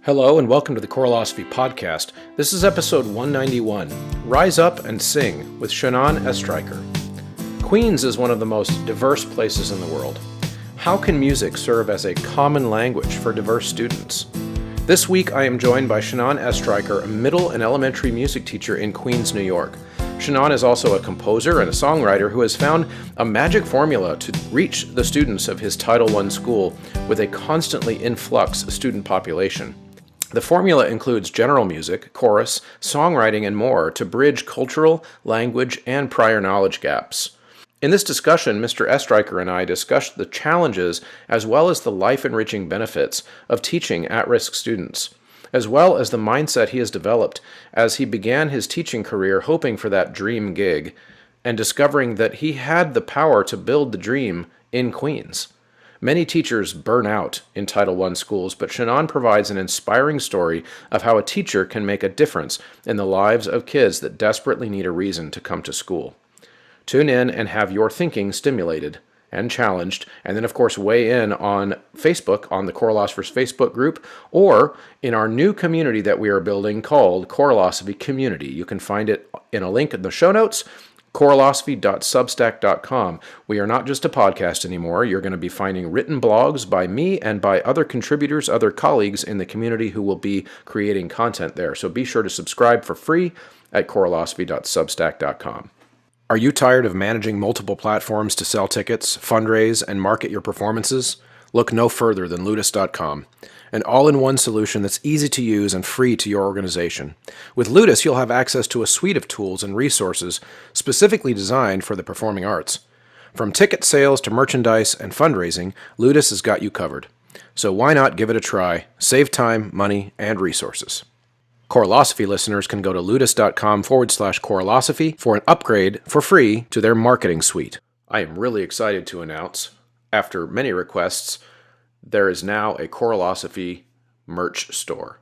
Hello and welcome to the Choralosophy Podcast. This is episode 191, Rise Up and Sing with Shanan Estreicher. Queens is one of the most diverse places in the world. How can music serve as a common language for diverse students? This week I am joined by Shanan Estreicher, a middle and elementary music teacher in Queens, New York. Shanan is also a composer and a songwriter who has found a magic formula to reach the students of his Title I school with a constantly in flux student population. The formula includes general music, chorus, songwriting, and more to bridge cultural, language, and prior knowledge gaps. In this discussion, Mr. Estreicher and I discussed the challenges as well as the life-enriching benefits of teaching at-risk students, as well as the mindset he has developed as he began his teaching career hoping for that dream gig, and discovering that he had the power to build the dream in Queens. Many teachers burn out in Title I schools, but Shanan provides an inspiring story of how a teacher can make a difference in the lives of kids that desperately need a reason to come to school. Tune in and have your thinking stimulated and challenged, and then of course weigh in on Facebook, on the Choralosophers Facebook group, or in our new community that we are building called Choralosophy Community. You can find it in a link in the show notes, choralosophy.substack.com. We are not just a podcast anymore. You're going to be finding written blogs by me and by other contributors, other colleagues in the community who will be creating content there. So be sure to subscribe for free at choralosophy.substack.com. Are you tired of managing multiple platforms to sell tickets, fundraise, and market your performances? Look no further than Ludus.com, an all-in-one solution that's easy to use and free to your organization. With Ludus, you'll have access to a suite of tools and resources specifically designed for the performing arts. From ticket sales to merchandise and fundraising, Ludus has got you covered. So why not give it a try? Save time, money, and resources. Choralosophy listeners can go to ludus.com/choralosophy for an upgrade for free to their marketing suite. I am really excited to announce, after many requests, there is now a Choralosophy merch store.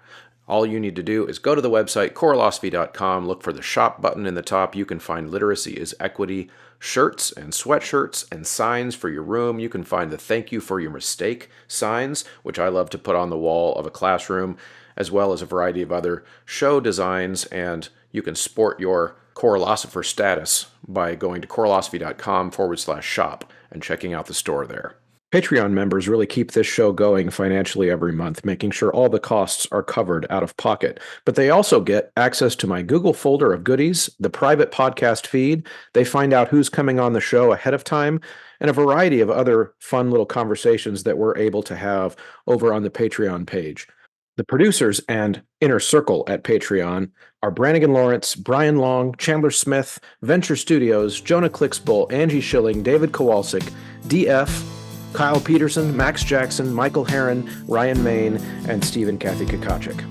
All you need to do is go to the website, choralosophy.com, look for the shop button in the top. You can find Literacy is Equity shirts and sweatshirts and signs for your room. You can find the Thank You for Your Mistake signs, which I love to put on the wall of a classroom, as well as a variety of other show designs, and you can sport your Choralosopher status by going to choralosophy.com/shop and checking out the store there. Patreon members really keep this show going financially every month, making sure all the costs are covered out of pocket. But they also get access to my Google folder of goodies, the private podcast feed. They find out who's coming on the show ahead of time, and a variety of other fun little conversations that we're able to have over on the Patreon page. The producers and inner circle at Patreon are Brannigan Lawrence, Brian Long, Chandler Smith, Venture Studios, Jonah Clixbull, Angie Schilling, David Kowalczyk, DF, Kyle Peterson, Max Jackson, Michael Herron, Ryan Main, and Stephen Kathy Kakachik.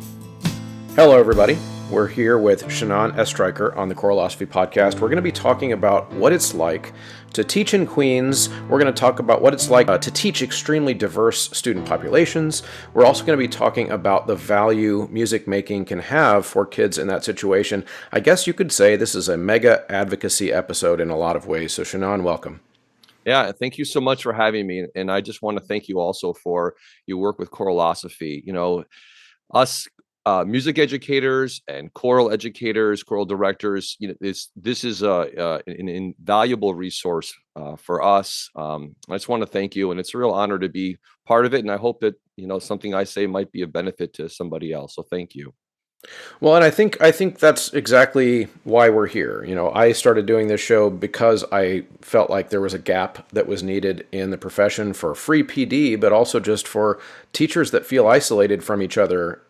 Hello, everybody. We're here with Shanan Estreicher on the Choralosophy Podcast. We're going to be talking about what it's like to teach in Queens. We're going to talk about what it's like to teach extremely diverse student populations. We're also going to be talking about the value music making can have for kids in that situation. I guess you could say this is a mega advocacy episode in a lot of ways. So Shanan, welcome. Yeah, thank you so much for having me. And I just want to thank you also for your work with Choralosophy. You know, us music educators and choral educators, choral directors, you know, this is an invaluable resource for us. I just want to thank you, and it's a real honor to be part of it. And I hope that, you know, something I say might be a benefit to somebody else. So thank you. Well, and I think that's exactly why we're here. You know, I started doing this show because I felt like there was a gap that was needed in the profession for free PD, but also just for teachers that feel isolated from each other,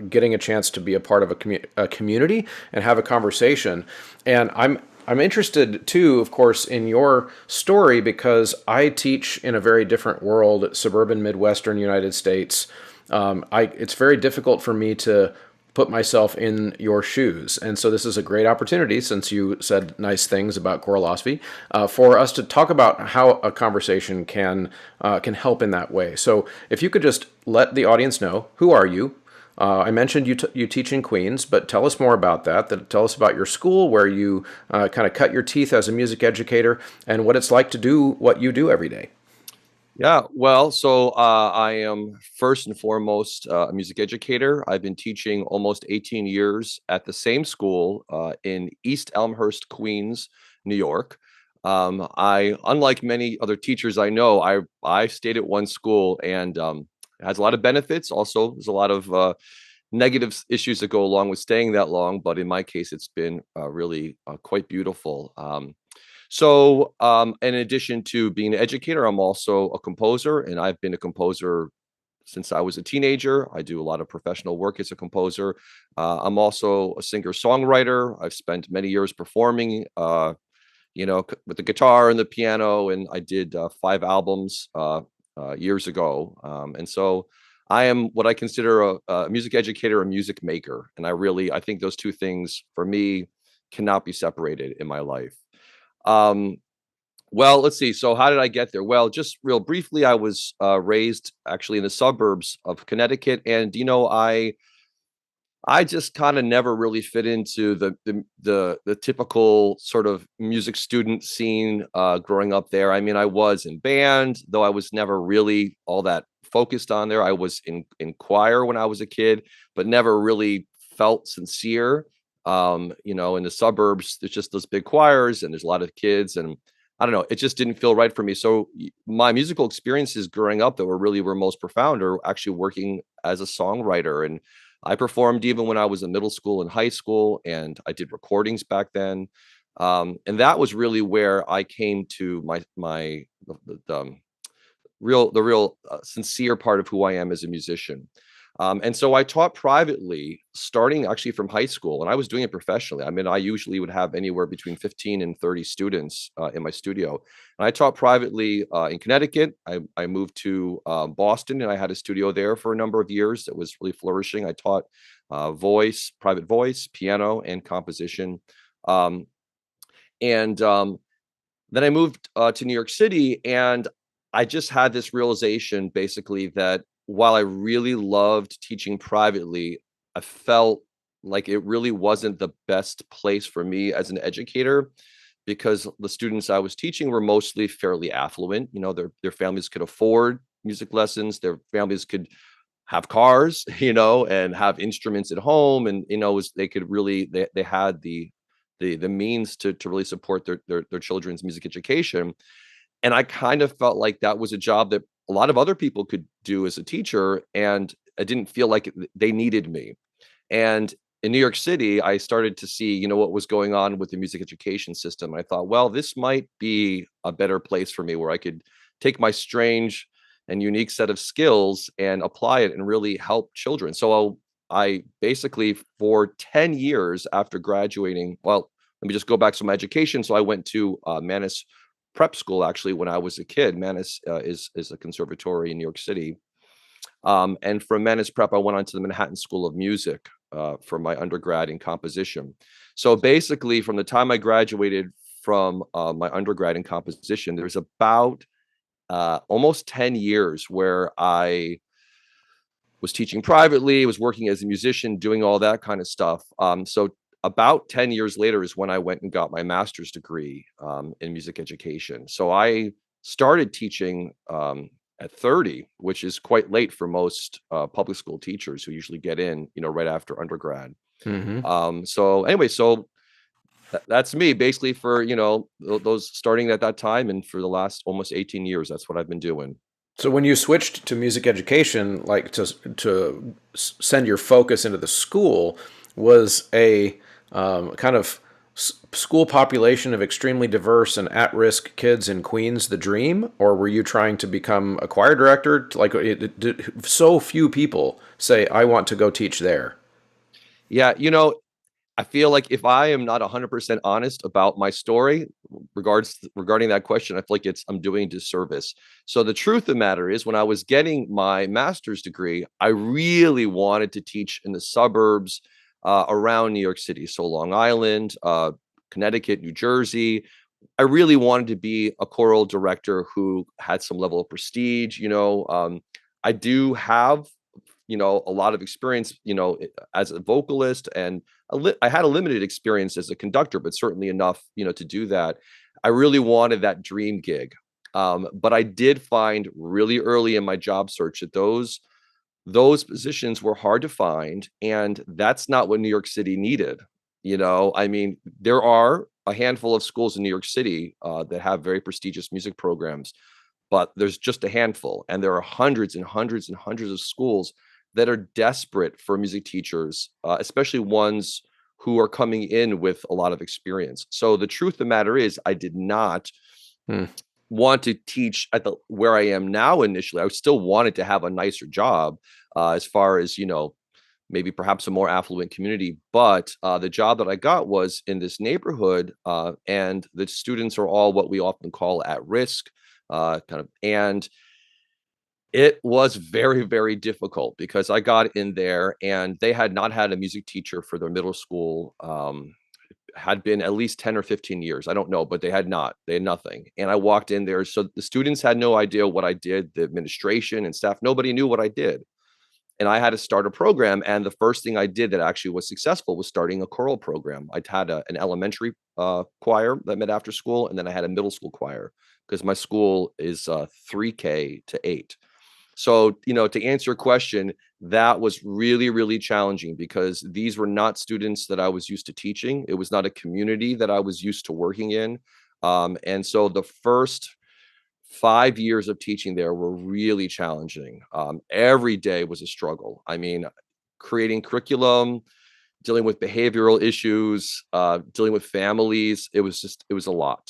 getting a chance to be a part of a community and have a conversation. And I'm interested too, of course, in your story because I teach in a very different world, suburban Midwestern United States. It's very difficult for me to put myself in your shoes. And so this is a great opportunity, since you said nice things about Choralosophy, for us to talk about how a conversation can help in that way. So if you could just let the audience know, who are you? I mentioned you teach in Queens, but tell us more about that. Tell us about your school, where you kind of cut your teeth as a music educator, and what it's like to do what you do every day. Yeah, well, I am first and foremost a music educator. I've been teaching almost 18 years at the same school in East Elmhurst, Queens, New York. Unlike many other teachers I know, I stayed at one school, and it has a lot of benefits. Also, there's a lot of negative issues that go along with staying that long. But in my case, it's been really quite beautiful. In addition to being an educator, I'm also a composer, and I've been a composer since I was a teenager. I do a lot of professional work as a composer. I'm also a singer-songwriter. I've spent many years performing, with the guitar and the piano, and I did 5 albums years ago. And so I am what I consider a music educator, a music maker, and I think those two things for me cannot be separated in my life. Um, well, let's see. So how did I get there? Well, just real briefly, I was raised actually in the suburbs of Connecticut, and I just kind of never really fit into the typical sort of music student scene growing up there. I mean, I was in band, though I was never really all that focused on there. I was in choir when I was a kid, but never really felt sincere. In the suburbs, there's just those big choirs, and there's a lot of kids, and I don't know, it just didn't feel right for me. So my musical experiences growing up that were most profound are actually working as a songwriter, and I performed even when I was in middle school and high school, and I did recordings back then. And that was really where I came to my the real sincere part of who I am as a musician. And so I taught privately starting actually from high school, and I was doing it professionally. I mean, I usually would have anywhere between 15 and 30 students in my studio. And I taught privately in Connecticut. I moved to Boston, and I had a studio there for a number of years that was really flourishing. I taught private voice, piano, and composition. Um, and then I moved to New York City, and I just had this realization basically that while I really loved teaching privately, I felt like it really wasn't the best place for me as an educator because the students I was teaching were mostly fairly affluent. You know, their families could afford music lessons, their families could have cars, and have instruments at home, and they could really they had the means to really support their children's music education. And I kind of felt like that was a job that a lot of other people could do as a teacher, and I didn't feel like they needed me. And in New York City, I started to see, what was going on with the music education system. I thought, well, this might be a better place for me where I could take my strange and unique set of skills and apply it and really help children. So I basically, for 10 years after graduating, well, let me just go back to my education. So I went to Manus Prep School actually when I was a kid. Manus is a conservatory in New York City. And from Manus Prep, I went on to the Manhattan School of Music for my undergrad in composition. So basically, from the time I graduated from my undergrad in composition, there's about almost 10 years where I was teaching privately, was working as a musician, doing all that kind of stuff. So about 10 years later is when I went and got my master's degree in music education. So I started teaching at 30, which is quite late for most public school teachers who usually get in, right after undergrad. Hmm. That's me basically for, those starting at that time. And for the last almost 18 years, that's what I've been doing. So when you switched to music education, like send your focus into the school, was a kind of school population of extremely diverse and at-risk kids in Queens the dream, or were you trying to become a choir director? Like, so few people say, "I want to go teach there." Yeah, I feel like if I am not 100% honest about my story regarding that question, I feel like I'm doing disservice. So the truth of the matter is, when I was getting my master's degree, I really wanted to teach in the suburbs around New York City, so Long Island, Connecticut, New Jersey. I really wanted to be a choral director who had some level of prestige. I do have a lot of experience, as a vocalist, and I had a limited experience as a conductor, but certainly enough, to do that. I really wanted that dream gig. But I did find really early in my job search that those positions were hard to find, and that's not what New York City needed. I mean, there are a handful of schools in New York City that have very prestigious music programs, but there's just a handful, and there are hundreds and hundreds and hundreds of schools that are desperate for music teachers, especially ones who are coming in with a lot of experience. So the truth of the matter is, I did not Hmm. want to teach at the where I am now initially. I still wanted to have a nicer job, as far as, maybe perhaps a more affluent community. But the job that I got was in this neighborhood, and the students are all what we often call at risk, and it was very, very difficult because I got in there and they had not had a music teacher for their middle school. Had been at least 10 or 15 years. I don't know, but they had not. They had nothing. And I walked in there. So the students had no idea what I did. The administration and staff, nobody knew what I did. And I had to start a program. And the first thing I did that actually was successful was starting a choral program. I had an elementary choir that met after school, and then I had a middle school choir because my school is 3K to 8. So, to answer your question, that was really, really challenging because these were not students that I was used to teaching. It was not a community that I was used to working in. And so the first 5 years of teaching there were really challenging. Every day was a struggle. I mean, creating curriculum, dealing with behavioral issues, dealing with families. It was a lot.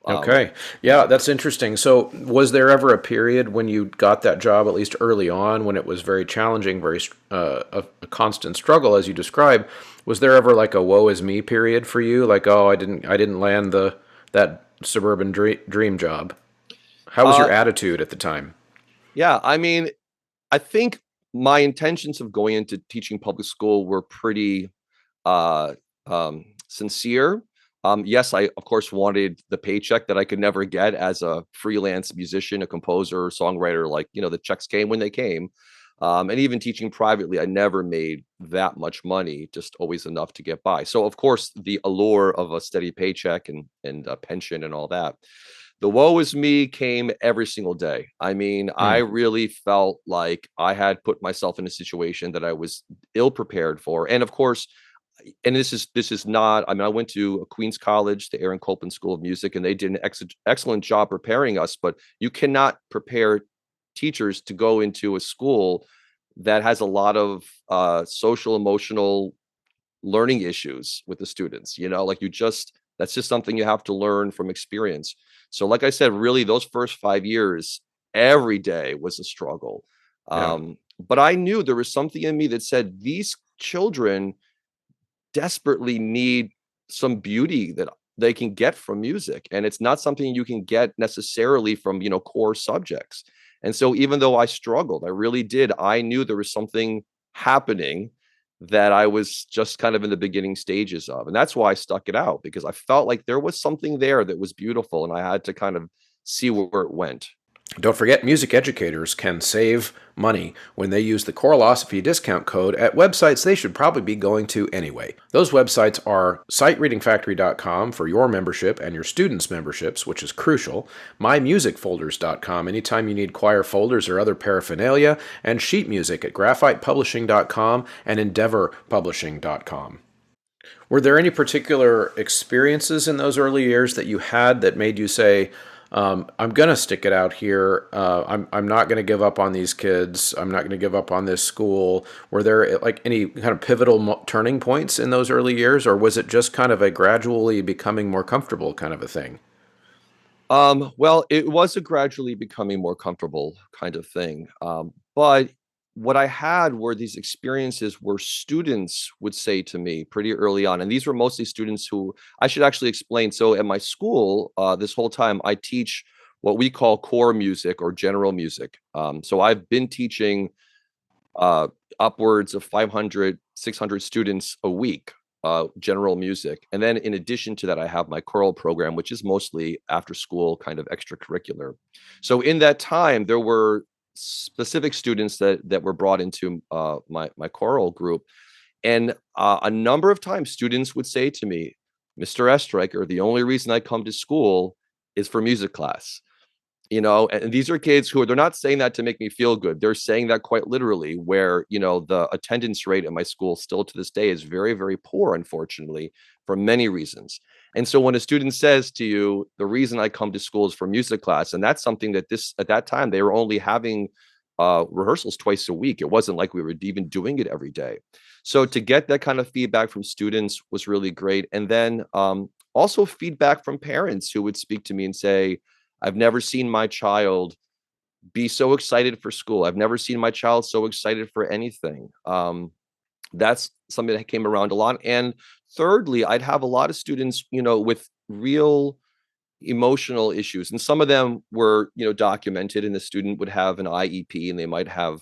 Um, Okay. Yeah, that's interesting. So, was there ever a period when you got that job, at least early on, when it was very challenging, a constant struggle, as you describe? Was there ever like a "woe is me" period for you? Like, oh, I didn't land that suburban dream job. How was uh, your attitude at the time? yeah, I mean, I think my intentions of going into teaching public school were pretty uh, sincere. Yes, I of course wanted the paycheck that I could never get as a freelance musician, a composer, songwriter. Like, the checks came when they came. And even teaching privately, I never made that much money, just always enough to get by. So, of course, the allure of a steady paycheck and a pension and all that. The woe is me came every single day. I mean, I Hmm. really felt like I had put myself in a situation that I was ill prepared for. And of course, and this is not, I mean, I went to a Queens College, the Aaron Copland School of Music, and they did an excellent job preparing us, but you cannot prepare teachers to go into a school that has a lot of social emotional learning issues with the students. Like, that's just something you have to learn from experience. So like I said, really those first 5 years, every day was a struggle. Yeah. But I knew there was something in me that said these children desperately need some beauty that they can get from music, and it's not something you can get necessarily from core subjects. And so even though I struggled, I really did, I knew there was something happening that I was just kind of in the beginning stages of, and that's why I stuck it out, because I felt like there was something there that was beautiful, and I had to kind of see where it went. Don't forget, music educators can save money when they use the Choralosophy discount code at websites they should probably be going to anyway. Those websites are sitereadingfactory.com for your membership and your students' memberships, which is crucial, mymusicfolders.com anytime you need choir folders or other paraphernalia, and sheet music at graphitepublishing.com and endeavorpublishing.com. Were there any particular experiences in those early years that you had that made you say, I'm going to stick it out here. I'm not going to give up on these kids. I'm not going to give up on this school. Were there like any kind of pivotal turning points in those early years, or was it just kind of a gradually becoming more comfortable kind of a thing? Well, it was a gradually becoming more comfortable kind of thing. But what I had were these experiences where students would say to me pretty early on, and these were mostly students who I should actually explain. So at my school, this whole time, I teach what we call core music or general music. So I've been teaching uh, upwards of 500, 600 students a week, general music. And then in addition to that, I have my choral program, which is mostly after school kind of extracurricular. So in that time, there were specific students that were brought into my choral group. And a number of times students would say to me, Mr. Estreicher, the only reason I come to school is for music class. And these are kids who they're not saying that to make me feel good. They're saying that quite literally, where, the attendance rate at my school still to this day is very, very poor, unfortunately, for many reasons. And so when a student says to you, the reason I come to school is for music class, and that's something that at that time, they were only having rehearsals twice a week. It wasn't like we were even doing it every day. So to get that kind of feedback from students was really great. And then also feedback from parents who would speak to me and say, I've never seen my child be so excited for school. I've never seen my child so excited for anything. That's something that came around a lot. And thirdly, I'd have a lot of students, with real emotional issues. And some of them were, documented, and the student would have an IEP and they might have,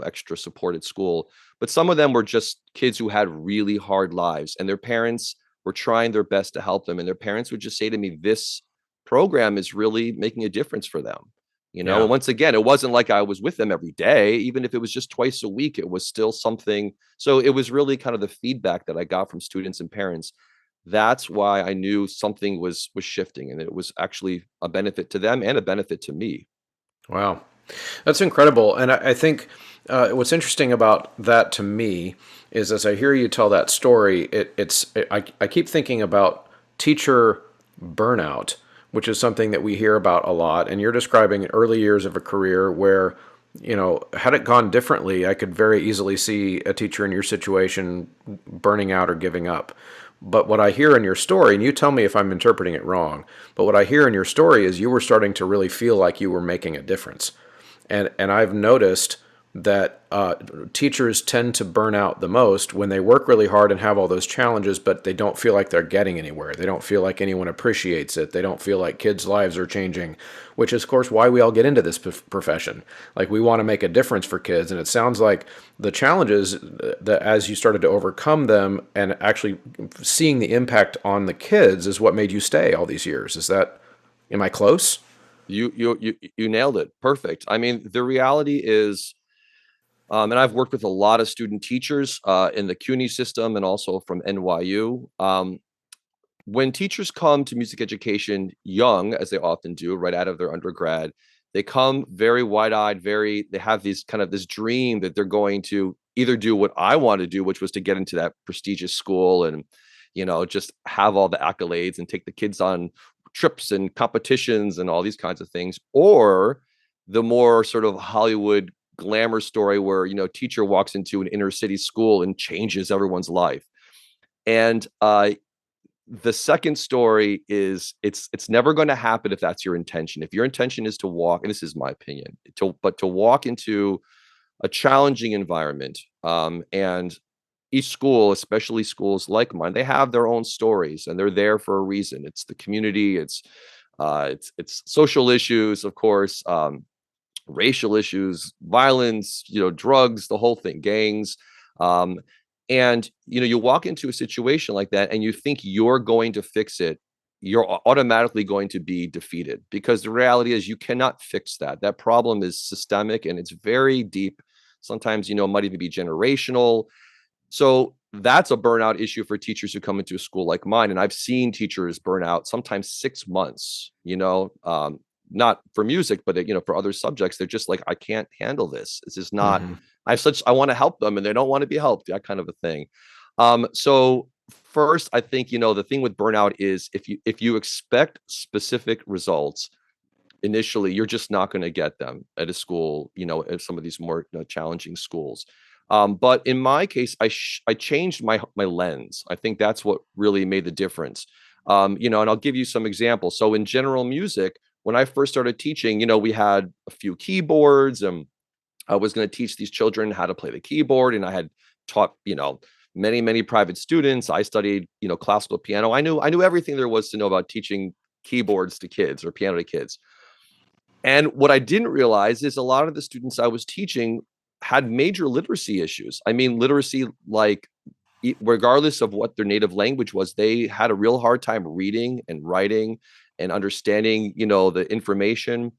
extra support at school. But some of them were just kids who had really hard lives, and their parents were trying their best to help them. And their parents would just say to me, this program is really making a difference for them. Yeah. And once again, it wasn't like I was with them every day. Even if it was just twice a week, it was still something. So it was really kind of the feedback that I got from students and parents. That's why I knew something was shifting, and it was actually a benefit to them and a benefit to me. Wow. That's incredible. And I think what's interesting about that to me is, as I hear you tell that story, I keep thinking about teacher burnout, which is something that we hear about a lot. And you're describing early years of a career where, had it gone differently, I could very easily see a teacher in your situation burning out or giving up. But what I hear in your story, and you tell me if I'm interpreting it wrong, but what I hear in your story is you were starting to really feel like you were making a difference. And I've noticed that teachers tend to burn out the most when they work really hard and have all those challenges, but they don't feel like they're getting anywhere. They don't feel like anyone appreciates it. They don't feel like kids' lives are changing, which is, of course, why we all get into this profession. Like, we want to make a difference for kids. And it sounds like the challenges that as you started to overcome them and actually seeing the impact on the kids is what made you stay all these years. Am I close? You nailed it. Perfect. I mean, the reality is, and I've worked with a lot of student teachers in the CUNY system and also from NYU. When teachers come to music education young, as they often do, right out of their undergrad, they come very wide-eyed, they have this dream that they're going to either do what I want to do, which was to get into that prestigious school and, just have all the accolades and take the kids on trips and competitions and all these kinds of things, or the more sort of Hollywood glamour story where, teacher walks into an inner city school and changes everyone's life. And the second story is it's never going to happen if that's your intention. If your intention is to walk, and this is my opinion, to walk into a challenging environment, and each school, especially schools like mine, they have their own stories and they're there for a reason. It's the community, it's social issues, of course, racial issues, violence, drugs, the whole thing, gangs. And you walk into a situation like that and you think you're going to fix it, you're automatically going to be defeated, because the reality is you cannot fix that. That problem is systemic and it's very deep. Sometimes, it might even be generational. So that's a burnout issue for teachers who come into a school like mine. And I've seen teachers burn out sometimes 6 months, not for music, but for other subjects. They're just like, I can't handle this. This is not, Mm-hmm. I want to help them and they don't want to be helped, that kind of a thing. So first, I think, the thing with burnout is if you expect specific results initially, you're just not going to get them at a school, at some of these more challenging schools. But in my case, I changed my lens. I think that's what really made the difference. And I'll give you some examples. So in general music, when I first started teaching, we had a few keyboards, and I was going to teach these children how to play the keyboard. And I had taught, many, many private students. I studied, classical piano. I knew everything there was to know about teaching keyboards to kids or piano to kids. And what I didn't realize is a lot of the students I was teaching had major literacy issues. I mean, literacy, like, regardless of what their native language was, they had a real hard time reading and writing and understanding, the information.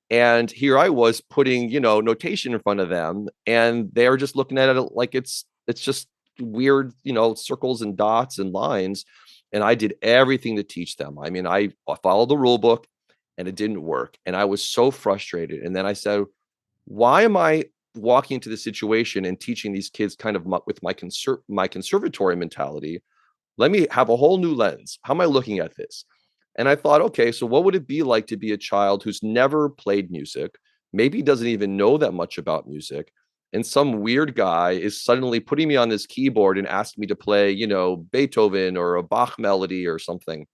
And here I was putting, notation in front of them, and they're just looking at it like it's just weird, circles and dots and lines. And I did everything to teach them. I mean, I followed the rule book. and it didn't work. And I was so frustrated. And then I said, why am I walking into this situation and teaching these kids kind of with my conservatory mentality? Let me have a whole new lens. How am I looking at this? And I thought, okay, so what would it be like to be a child who's never played music, maybe doesn't even know that much about music, and some weird guy is suddenly putting me on this keyboard and asking me to play, Beethoven or a Bach melody or something.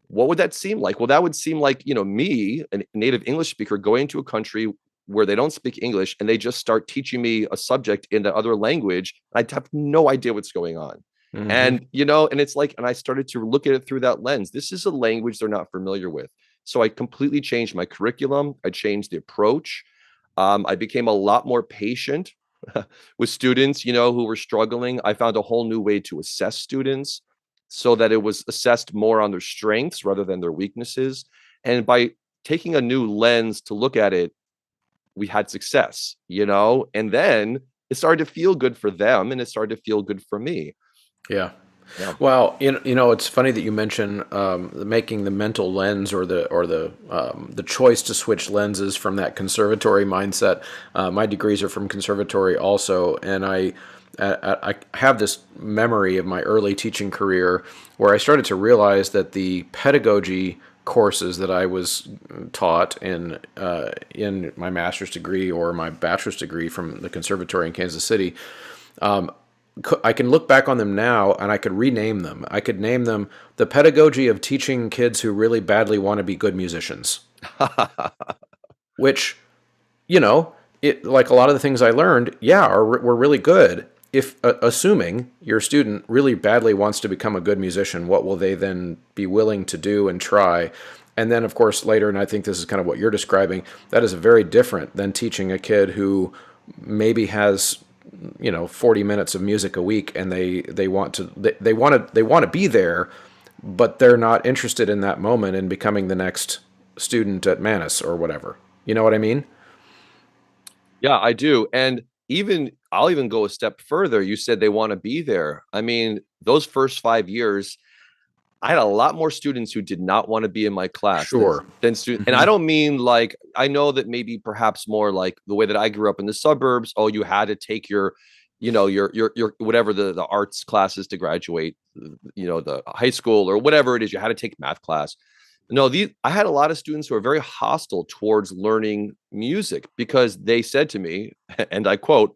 What would that seem like? Well, that would seem like, me, a native English speaker, going to a country where they don't speak English and they just start teaching me a subject in the other language. I'd have no idea what's going on. Hmm. And it's like, and I started to look at it through that lens. This is a language they're not familiar with. So I completely changed my curriculum. I changed the approach. I became a lot more patient with students, who were struggling. I found a whole new way to assess students so that it was assessed more on their strengths rather than their weaknesses. And by taking a new lens to look at it, we had success, and then it started to feel good for them and it started to feel good for me. Yeah. Yeah. Well, it's funny that you mention making the mental lens or the choice to switch lenses from that conservatory mindset. My degrees are from conservatory also, and I have this memory of my early teaching career where I started to realize that the pedagogy courses that I was taught in my master's degree or my bachelor's degree from the conservatory in Kansas City, I can look back on them now and I could rename them. I could name them the pedagogy of teaching kids who really badly want to be good musicians, which, like a lot of the things I learned, were really good. If assuming your student really badly wants to become a good musician, what will they then be willing to do and try? And then, of course, later, and I think this is kind of what you're describing, that is very different than teaching a kid who maybe has 40 minutes of music a week and they want to be there, but they're not interested in that moment in becoming the next student at Manus or whatever. You know what I mean? Yeah, I do. And I'll even go a step further. You said they want to be there. I mean, those first 5 years, I had a lot more students who did not want to be in my class Sure. than students. And I Hmm. don't mean like, I know that maybe perhaps more like the way that I grew up in the suburbs. Oh, you had to take your whatever the arts classes to graduate, the high school or whatever it is, you had to take math class. No, I had a lot of students who are very hostile towards learning music because they said to me, and I quote,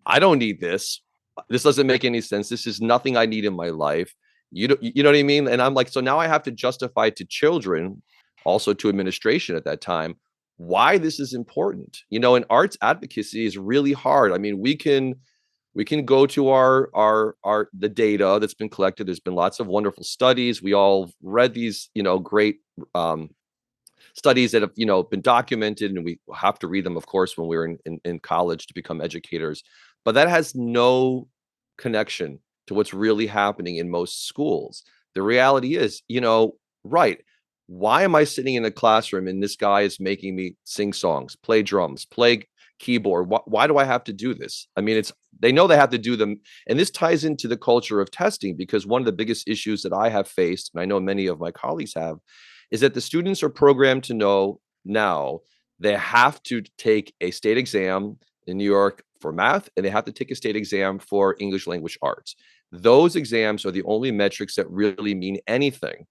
I don't need this. This doesn't make any sense. This is nothing I need in my life. You know what I mean? And I'm like, so now I have to justify to children, also to administration at that time, why this is important. And arts advocacy is really hard. I mean, we can go to our the data that's been collected. There's been lots of wonderful studies. We all read these, great studies that have been documented, and we have to read them, of course, when we were in college to become educators. But that has no connection to what's really happening in most schools. The reality is, right, why am I sitting in a classroom and this guy is making me sing songs, play drums, play keyboard? Why do I have to do this? I mean, they know they have to do them. And this ties into the culture of testing, because one of the biggest issues that I have faced, and I know many of my colleagues have, is that the students are programmed to know now they have to take a state exam in New York for math, and they have to take a state exam for English language arts. Those exams are the only metrics that really mean anything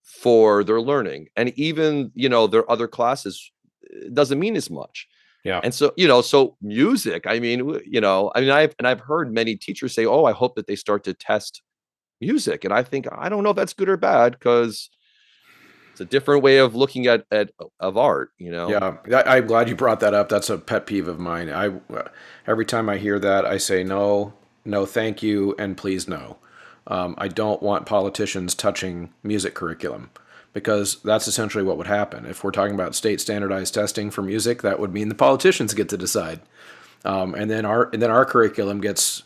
for their learning. And even, their other classes, it doesn't mean as much. Yeah. And so, so music, I've heard many teachers say, oh, I hope that they start to test music. And I think, I don't know if that's good or bad, because it's a different way of looking at of art. Yeah, I'm glad you brought that up. That's a pet peeve of mine. Every time I hear that, I say no, no, thank you, and please no. I don't want politicians touching music curriculum, because that's essentially what would happen. If we're talking about state standardized testing for music, that would mean the politicians get to decide. And then our curriculum gets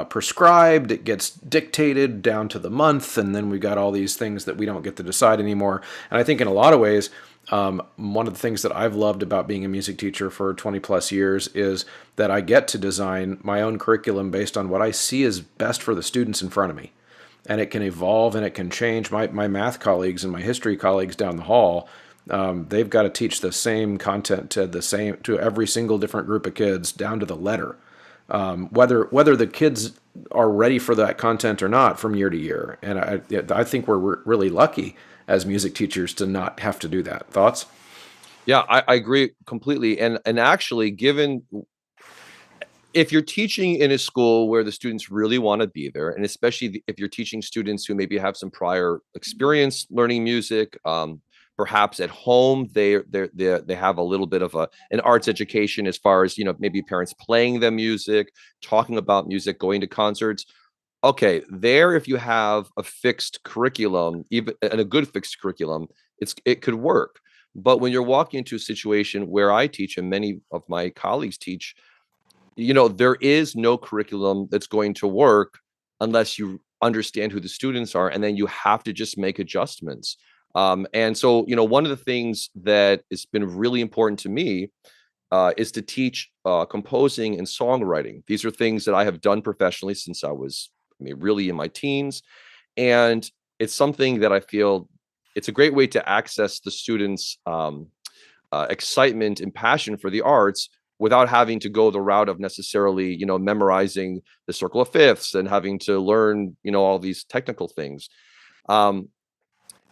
prescribed, it gets dictated down to the month, and then we've got all these things that we don't get to decide anymore. And I think in a lot of ways, one of the things that I've loved about being a music teacher for 20 plus years is that I get to design my own curriculum based on what I see is best for the students in front of me. And it can evolve and it can change. My math colleagues and my history colleagues down the hall, They've got to teach the same content to every single different group of kids down to the letter, whether the kids are ready for that content or not from year to year. And I think we're really lucky as music teachers to not have to do that. Thoughts? Yeah, I agree completely. And actually, given if you're teaching in a school where the students really want to be there, and especially if you're teaching students who maybe have some prior experience learning music, perhaps at home they have a little bit of an arts education as far as maybe parents playing them music, talking about music, going to concerts. Okay, there if you have a fixed curriculum, even and a good fixed curriculum, it could work. But when you're walking into a situation where I teach and many of my colleagues teach, there is no curriculum that's going to work unless you understand who the students are, and then you have to just make adjustments. And so, one of the things that has been really important to me is to teach composing and songwriting. These are things that I have done professionally since I was, really in my teens. And it's something that I feel it's a great way to access the students' excitement and passion for the arts without having to go the route of necessarily, memorizing the circle of fifths and having to learn, all these technical things. Um,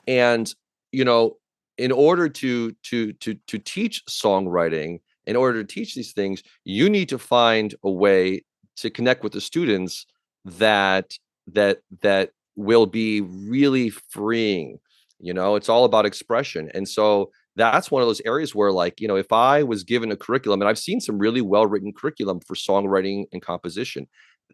and, you know, in order to teach songwriting, in order to teach these things, you need to find a way to connect with the students that that will be really freeing. It's all about expression. And so that's one of those areas where, like, if I was given a curriculum, and I've seen some really well-written curriculum for songwriting and composition,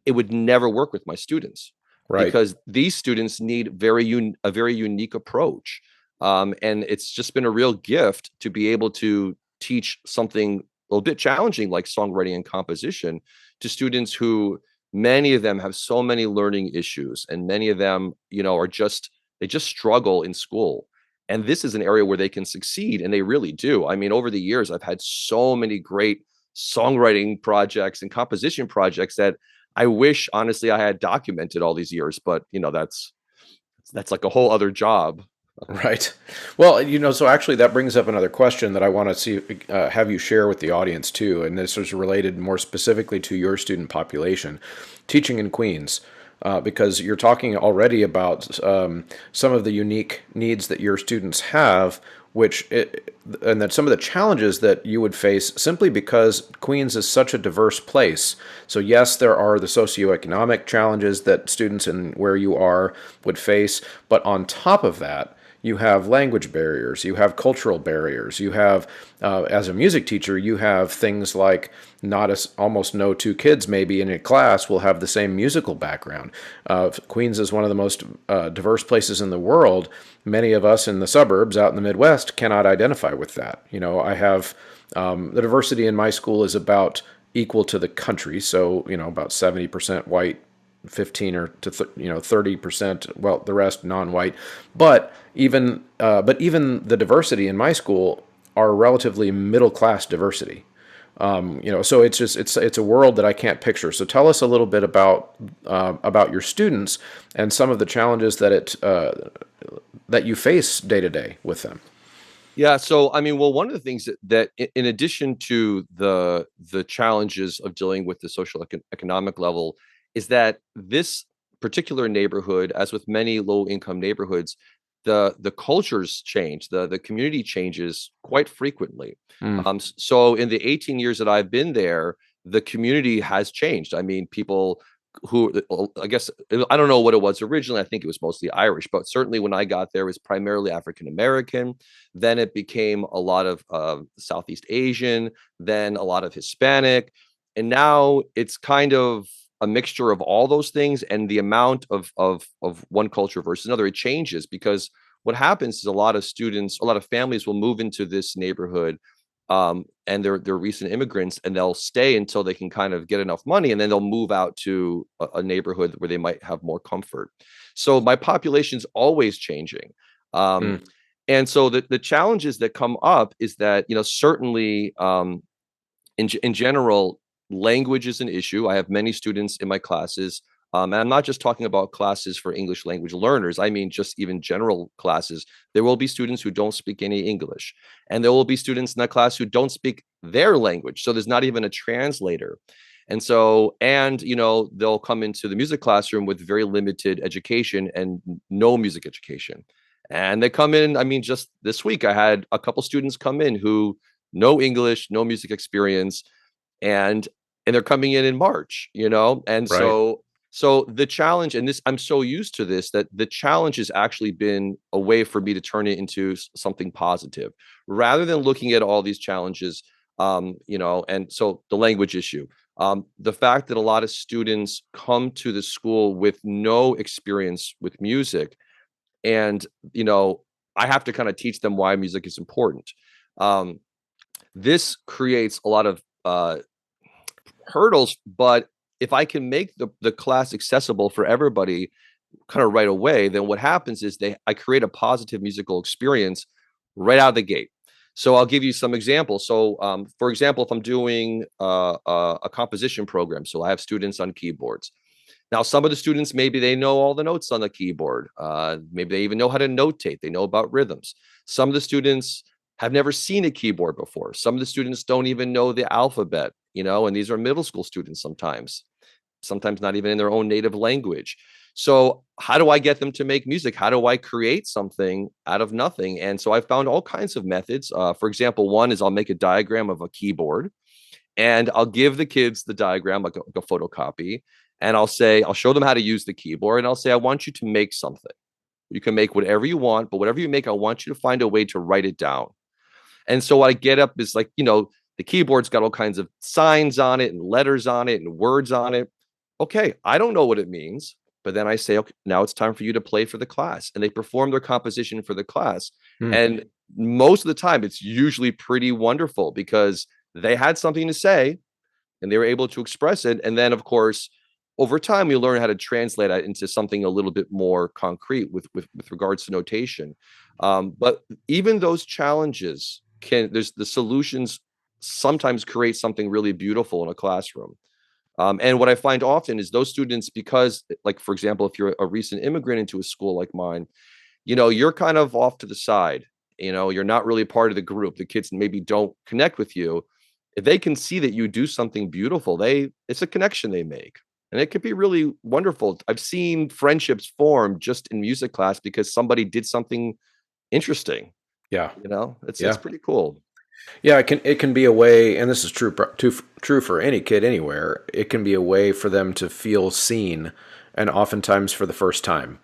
it would never work with my students Right. because these students need a very unique approach. And it's just been a real gift to be able to teach something a little bit challenging like songwriting and composition to students who, many of them have so many learning issues, and many of them, they just struggle in school. And this is an area where they can succeed, and they really do. I mean, over the years, I've had so many great songwriting projects and composition projects that I wish, honestly, I had documented all these years. But that's like a whole other job. Right. Well, so actually that brings up another question that I want to see have you share with the audience too, and this is related more specifically to your student population, teaching in Queens, because you're talking already about some of the unique needs that your students have, and that some of the challenges that you would face simply because Queens is such a diverse place. So yes, there are the socioeconomic challenges that students in where you are would face, but on top of that, you have language barriers, you have cultural barriers, you have, as a music teacher, you have things like almost no two kids maybe in a class will have the same musical background. Queens is one of the most diverse places in the world. Many of us in the suburbs out in the Midwest cannot identify with that. I have the diversity in my school is about equal to the country, so about 70% white, 15 or to 30%, well, the rest non-white. But even the diversity in my school are relatively middle class diversity. So it's a world that I can't picture. So tell us a little bit about your students and some of the challenges that you face day to day with them. Yeah, so I mean, well, one of the things that in addition to the challenges of dealing with the social economic level is that this particular neighborhood, as with many low income neighborhoods, the cultures change, the community changes quite frequently. Mm. So in the 18 years that I've been there, the community has changed. I mean, people who, I guess, I don't know what it was originally. I think it was mostly Irish, but certainly when I got there, it was primarily African American. Then it became a lot of Southeast Asian, then a lot of Hispanic, and now it's kind of a mixture of all those things. And the amount of one culture versus another, it changes because what happens is a lot of students, a lot of families will move into this neighborhood, and they're recent immigrants, and they'll stay until they can kind of get enough money, and then they'll move out to a neighborhood where they might have more comfort. So my population's always changing. Um, Mm. and so the challenges that come up is that, certainly, in general, language is an issue. I have many students in my classes And I'm not just talking about classes for English language learners. I mean, just even general classes. There will be students who don't speak any English, and there will be students in that class who don't speak their language. So there's not even a translator. And so, and they'll come into the music classroom with very limited education and no music education. And they come in, I mean, just this week, I had a couple students come in who no English, no music experience, and they're coming in March, and Right. so the challenge, and this, I'm so used to this, that the challenge has actually been a way for me to turn it into something positive, rather than looking at all these challenges. And so the language issue, the fact that a lot of students come to the school with no experience with music, and I have to kind of teach them why music is important. Um, this creates a lot of hurdles, but if I can make the class accessible for everybody kind of right away, then what happens is I create a positive musical experience right out of the gate. So I'll give you some examples. So for example, if I'm doing a composition program, so I have students on keyboards. Now, some of the students, maybe they know all the notes on the keyboard. Maybe they even know how to notate. They know about rhythms. Some of the students have never seen a keyboard before. Some of the students don't even know the alphabet, and these are middle school students sometimes not even in their own native language. So how do I get them to make music? How do I create something out of nothing? And so I found all kinds of methods. For example, one is I'll make a diagram of a keyboard, and I'll give the kids the diagram, like a photocopy, and I'll show them how to use the keyboard, and I'll say, I want you to make something. You can make whatever you want, but whatever you make, I want you to find a way to write it down. And so what I get up is like, the keyboard's got all kinds of signs on it and letters on it and words on it. Okay, I don't know what it means, but then I say, okay, now it's time for you to play for the class. And they perform their composition for the class. Hmm. And most of the time, it's usually pretty wonderful because they had something to say and they were able to express it. And then, of course, over time, we learn how to translate that into something a little bit more concrete with regards to notation. But even those challenges there's the solutions sometimes create something really beautiful in a classroom. And what I find often is those students, because, like, for example, if you're a recent immigrant into a school like mine, you're kind of off to the side. You're not really part of the group. The kids maybe don't connect with you. If they can see that you do something beautiful, it's a connection they make. And it could be really wonderful. I've seen friendships form just in music class because somebody did something interesting. Yeah. It's Yeah. pretty cool. Yeah, it can be a way, and this is true for any kid anywhere. It can be a way for them to feel seen, and oftentimes for the first time,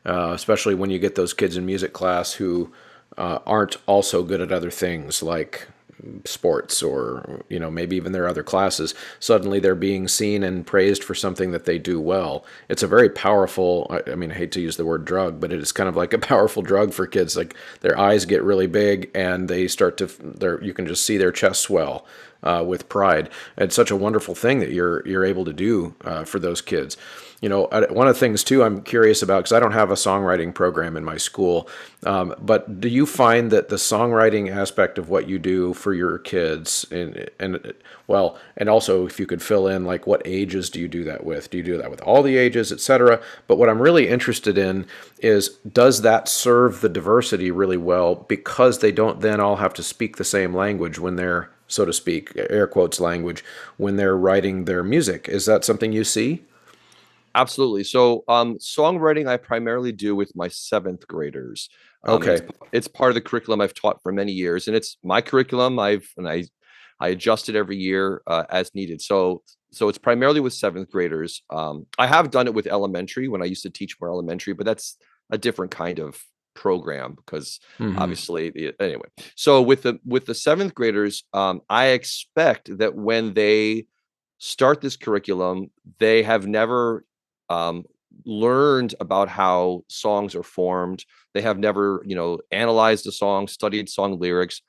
especially when you get those kids in music class who aren't also good at other things like sports, or maybe even their other classes. Suddenly they're being seen and praised for something that they do well. It's a very powerful, I mean, I hate to use the word drug, but it is kind of like a powerful drug for kids. Like, their eyes get really big and they start to you can just see their chest swell with pride. It's such a wonderful thing that you're able to do for those kids. One of the things too I'm curious about, because I don't have a songwriting program in my school, but do you find that the songwriting aspect of what you do for your kids, and also if you could fill in, like, what ages do you do that with? Do you do that with all the ages, etc.? But what I'm really interested in is, does that serve the diversity really well, because they don't then all have to speak the same language when they're, so to speak, air quotes language, when they're writing their music? Is that something you see? Absolutely. So, songwriting I primarily do with my seventh graders. It's Okay. it's part of the curriculum I've taught for many years, and it's my curriculum. I adjust it every year as needed. So it's primarily with seventh graders. I have done it with elementary when I used to teach more elementary, but that's a different kind of program because Hmm. obviously, anyway. So with the seventh graders, I expect that when they start this curriculum, they have never um, learned about how songs are formed. They have never, analyzed a song, studied song lyrics.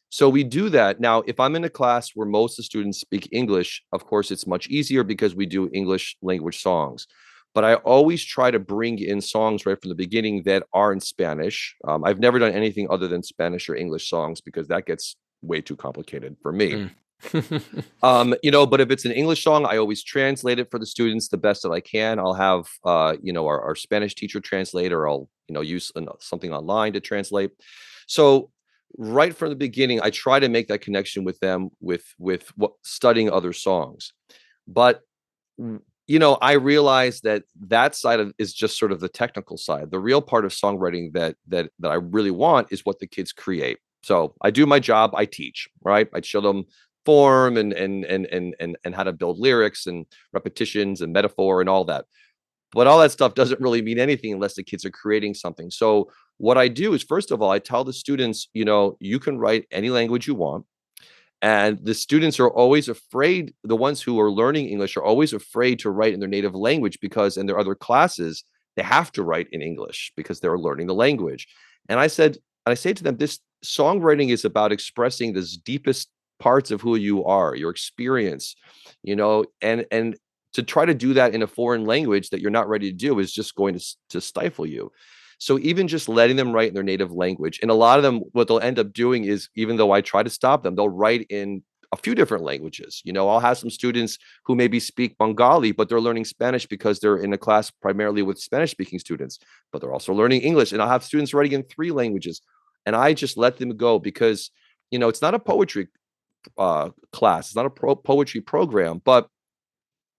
So we do that. Now, if I'm in a class where most of the students speak English, of course, it's much easier because we do English language songs. But I always try to bring in songs right from the beginning that are in Spanish. I've never done anything other than Spanish or English songs because that gets way too complicated for me. But if it's an English song, I always translate it for the students the best that I can. I'll have, our Spanish teacher translate, or I'll, use something online to translate. So right from the beginning, I try to make that connection with them with what studying other songs. But I realize that side of is just sort of the technical side. The real part of songwriting that I really want is what the kids create. So I do my job. I teach, right? I show them form and how to build lyrics and repetitions and metaphor and all that. But all that stuff doesn't really mean anything unless the kids are creating something. So what I do is, first of all, I tell the students, you can write any language you want. And the students are always afraid, the ones who are learning English are always afraid to write in their native language, because in their other classes, they have to write in English because they're learning the language. And I say to them, this songwriting is about expressing the deepest parts of who you are, your experience, and to try to do that in a foreign language that you're not ready to do is just going to stifle you. So even just letting them write in their native language, and a lot of them, what they'll end up doing is, even though I try to stop them, they'll write in a few different languages. I'll have some students who maybe speak Bengali, but they're learning Spanish because they're in a class primarily with Spanish speaking students, but they're also learning English. And I'll have students writing in 3 languages. And I just let them go because, it's not a poetry class, it's not a poetry program, but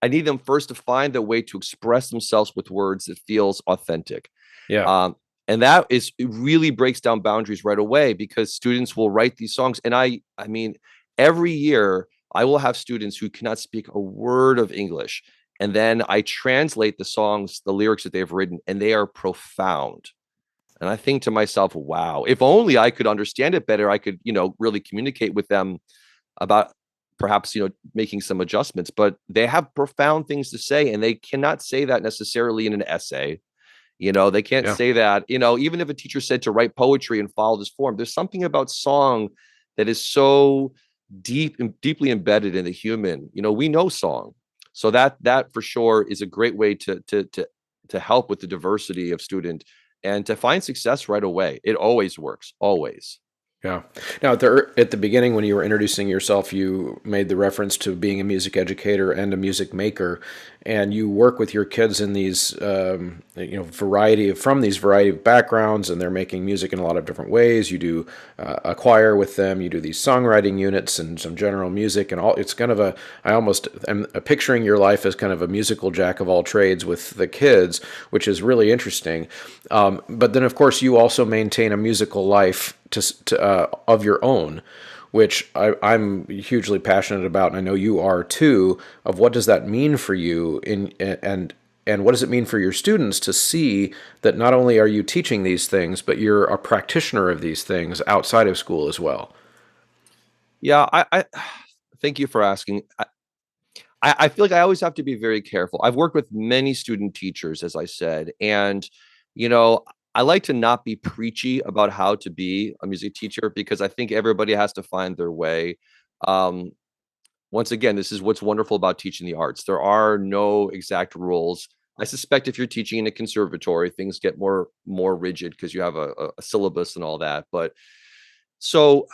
I need them first to find a way to express themselves with words that feels authentic. Yeah. And it really breaks down boundaries right away, because students will write these songs. And I mean, every year I will have students who cannot speak a word of English. And then I translate the songs, the lyrics that they've written, and they are profound. And I think to myself, wow, if only I could understand it better, I could, really communicate with them about perhaps, making some adjustments. But they have profound things to say, and they cannot say that necessarily in an essay. They can't Yeah. say that, even if a teacher said to write poetry and follow this form, there's something about song that is so deep and deeply embedded in the human. We know song. So that for sure is a great way to help with the diversity of student and to find success right away. It always works, always. Yeah. Now, at the beginning, when you were introducing yourself, you made the reference to being a music educator and a music maker, and you work with your kids in these, from these variety of backgrounds, and they're making music in a lot of different ways. You do a choir with them. You do these songwriting units and some general music, and all. It's kind of I almost am picturing your life as kind of a musical jack of all trades with the kids, which is really interesting. But then, of course, you also maintain a musical life of your own, which I'm hugely passionate about, and I know you are too. Of what does that mean for you, and what does it mean for your students to see that not only are you teaching these things, but you're a practitioner of these things outside of school as well? Yeah, I thank you for asking. I feel like I always have to be very careful. I've worked with many student teachers, as I said, and you know, I like to not be preachy about how to be a music teacher, because I think everybody has to find their way. Um, Once again, this is what's wonderful about teaching the arts. There are no exact rules. I suspect if you're teaching in a conservatory, things get more rigid because you have a syllabus and all that. But so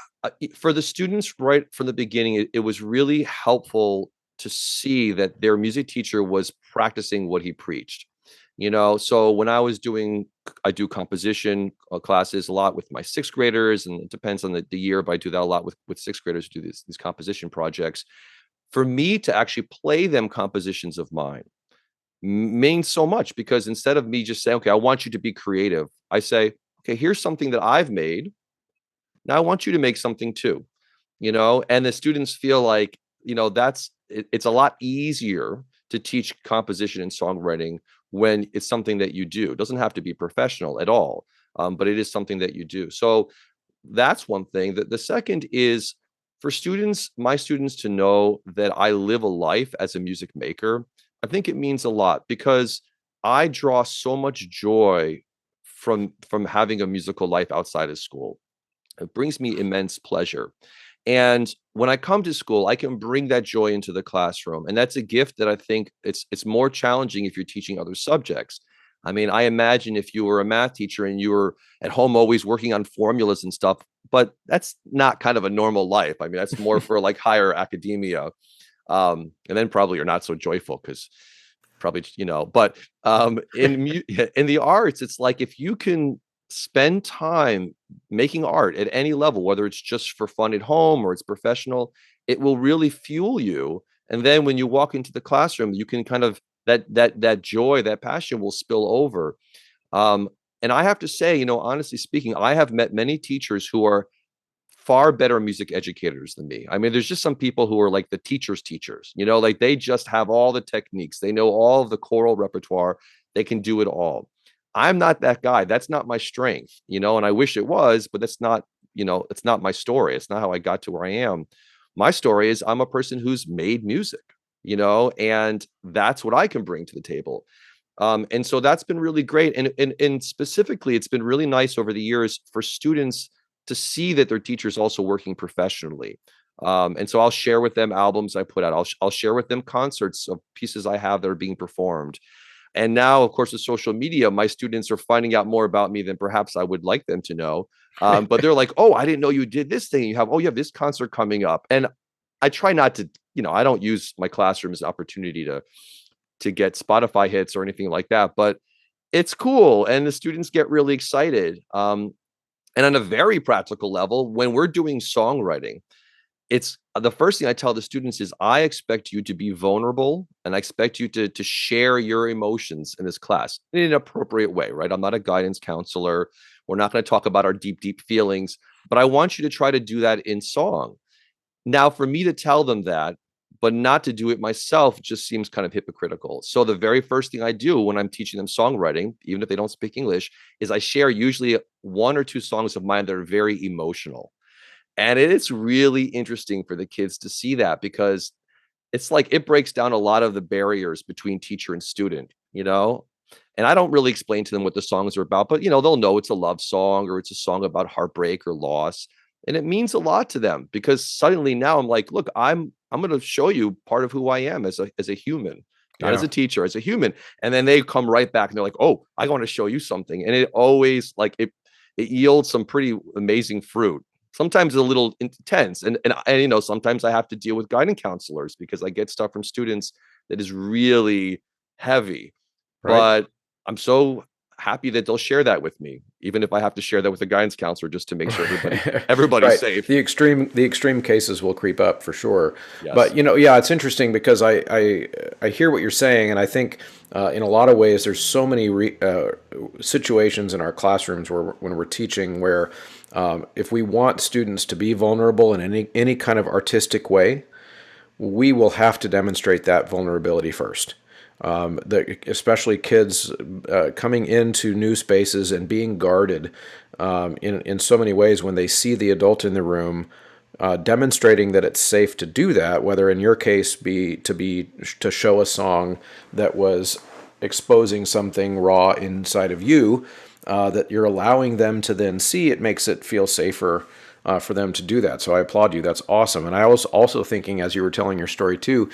for the students right from the beginning, it was really helpful to see that their music teacher was practicing what he preached. So when I do composition classes a lot with my sixth graders, and it depends on the year, but I do that a lot with sixth graders, do these composition projects. For me to actually play them compositions of mine means so much, because instead of me just saying, okay, I want you to be creative, I say, okay, here's something that I've made. Now I want you to make something too, and the students feel like, it's a lot easier to teach composition and songwriting when it's something that you do. It doesn't have to be professional at all, but it is something that you do. So that's one thing. That the second is for my students to know that I live a life as a music maker. I think it means a lot, because I draw so much joy from having a musical life outside of school. It brings me immense pleasure. And when I come to school, I can bring that joy into the classroom. And that's a gift that I think it's more challenging if you're teaching other subjects. I mean, I imagine if you were a math teacher and you were at home always working on formulas and stuff, but that's not kind of a normal life. I mean, that's more for like higher academia. And then probably you're not so joyful because probably, but in the arts, it's like if you can spend time making art at any level, whether it's just for fun at home or it's professional, it will really fuel you. And then when you walk into the classroom, you can kind of that joy, that passion will spill over. Um, and I have to say, honestly speaking, I have met many teachers who are far better music educators than me. I mean, there's just some people who are like the teachers' teachers, like they just have all the techniques. They know all of the choral repertoire. They can do it all. I'm not that guy. That's not my strength, and I wish it was, but that's not, it's not my story. It's not how I got to where I am. My story is I'm a person who's made music, and that's what I can bring to the table. And so that's been really great. And specifically, it's been really nice over the years for students to see that their teacher's also working professionally. And so I'll share with them albums I put out. I'll share with them concerts of pieces I have that are being performed. And now, of course, with social media, my students are finding out more about me than perhaps I would like them to know. But they're like, "Oh, I didn't know you did this thing. You have this concert coming up." And I try not to, I don't use my classroom as an opportunity to get Spotify hits or anything like that, but it's cool. And the students get really excited. And on a very practical level, when we're doing songwriting, it's the first thing I tell the students is I expect you to be vulnerable and I expect you to share your emotions in this class in an appropriate way, right? I'm not a guidance counselor. We're not going to talk about our deep, deep feelings, but I want you to try to do that in song. Now, for me to tell them that, but not to do it myself just seems kind of hypocritical. So the very first thing I do when I'm teaching them songwriting, even if they don't speak English, is I share usually one or two songs of mine that are very emotional. And it's really interesting for the kids to see that because it's like it breaks down a lot of the barriers between teacher and student. And I don't really explain to them what the songs are about, but they'll know it's a love song or it's a song about heartbreak or loss. And it means a lot to them because suddenly now I'm like, look, I'm going to show you part of who I am as a human, not as Yeah. a teacher, as a human. And then they come right back and they're like, oh, I want to show you something. And it always like it yields some pretty amazing fruit. Sometimes a little intense. And sometimes I have to deal with guidance counselors because I get stuff from students that is really heavy. Right. But I'm so happy that they'll share that with me, even if I have to share that with a guidance counselor just to make sure everybody's Right. safe. The extreme cases will creep up for sure. Yes. But yeah, it's interesting because I hear what you're saying, and I think in a lot of ways there's so many situations in our classrooms where when we're teaching where if we want students to be vulnerable in any kind of artistic way, we will have to demonstrate that vulnerability first. Especially kids coming into new spaces and being guarded in so many ways when they see the adult in the room, demonstrating that it's safe to do that. Whether in your case to show a song that was exposing something raw inside of you, that you're allowing them to then see, it makes it feel safer for them to do that. So I applaud you. That's awesome. And I was also thinking, as you were telling your story too,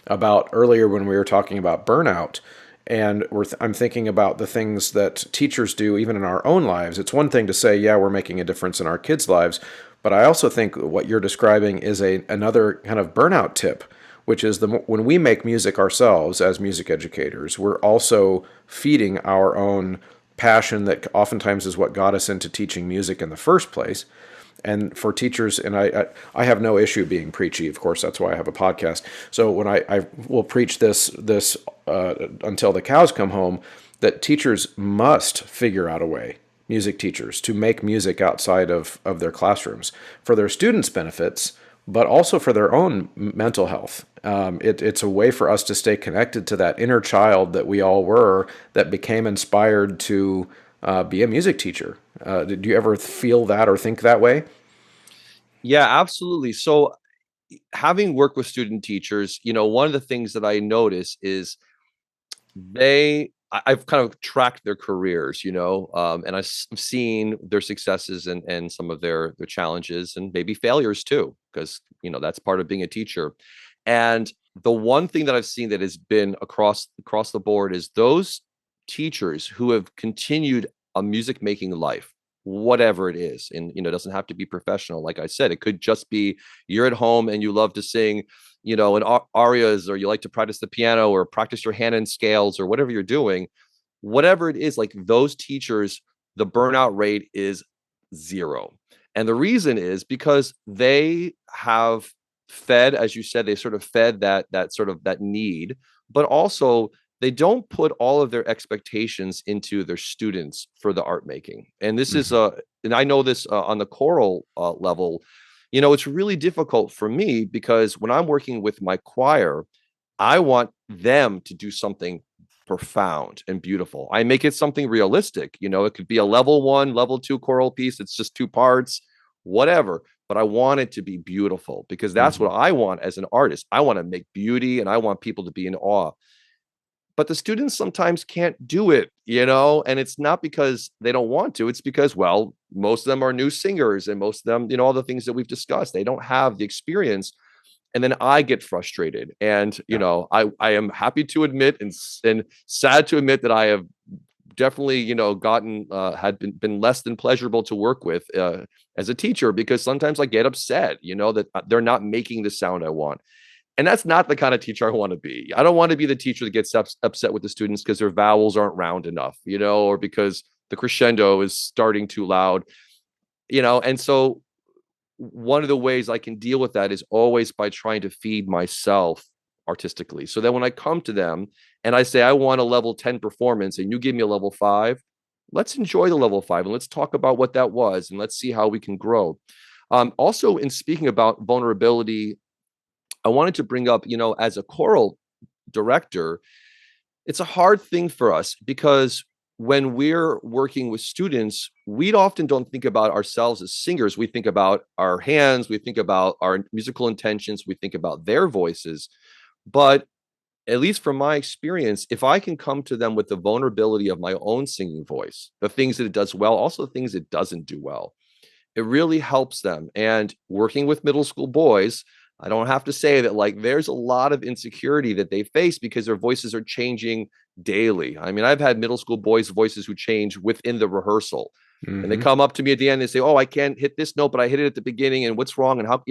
about earlier when we were talking about burnout, and I'm thinking about the things that teachers do even in our own lives. It's one thing to say, yeah, we're making a difference in our kids' lives, but I also think what you're describing is another kind of burnout tip, which is when we make music ourselves as music educators, we're also feeding our own passion that oftentimes is what got us into teaching music in the first place. And for teachers, and I have no issue being preachy. Of course, that's why I have a podcast. So when I will preach this until the cows come home, that teachers must figure out a way, music teachers, to make music outside of their classrooms for their students' benefits, but also for their own mental health. It's a way for us to stay connected to that inner child that we all were that became inspired to be a music teacher. Did you ever feel that or think that way? Yeah, absolutely. So having worked with student teachers, one of the things that I notice is I've kind of tracked their careers, and I've seen their successes and some of their challenges and maybe failures too, because that's part of being a teacher. And the one thing that I've seen that has been across the board is those teachers who have continued a music making life, whatever it is. And, it doesn't have to be professional. Like I said, it could just be you're at home and you love to sing, in arias, or you like to practice the piano or practice your hand in scales or whatever you're doing, whatever it is, like those teachers, the burnout rate is zero. And the reason is because they have fed, as you said, they sort of fed that sort of that need, but also they don't put all of their expectations into their students for the art making. And this is and I know this on the choral level, it's really difficult for me because when I'm working with my choir, I want them to do something profound and beautiful. I make it something realistic. It could be a level 1, level 2 choral piece. It's just 2 parts, whatever. But I want it to be beautiful because that's what I want as an artist. I want to make beauty and I want people to be in awe. But the students sometimes can't do it, and it's not because they don't want to. It's because, well, most of them are new singers and most of them, all the things that we've discussed, they don't have the experience. And then I get frustrated. And, I am happy to admit and sad to admit that I have definitely, gotten, had been less than pleasurable to work with as a teacher, because sometimes I get upset, that they're not making the sound I want. And that's not the kind of teacher I want to be. I don't want to be the teacher that gets upset with the students because their vowels aren't round enough, or because the crescendo is starting too loud, and so one of the ways I can deal with that is always by trying to feed myself artistically. So that when I come to them and I say, I want a level 10 performance and you give me a level 5, let's enjoy the level 5 and let's talk about what that was and let's see how we can grow. Also, in speaking about vulnerability, I wanted to bring up, as a choral director, it's a hard thing for us because when we're working with students, we often don't think about ourselves as singers. We think about our hands, we think about our musical intentions, we think about their voices. But at least from my experience, if I can come to them with the vulnerability of my own singing voice, the things that it does well, also the things it doesn't do well, it really helps them. And working with middle school boys, I don't have to say that, like, there's a lot of insecurity that they face because their voices are changing daily. I mean, I've had middle school boys' voices who change within the rehearsal. And they come up to me at the end and say, oh, I can't hit this note, but I hit it at the beginning. And what's wrong? And how,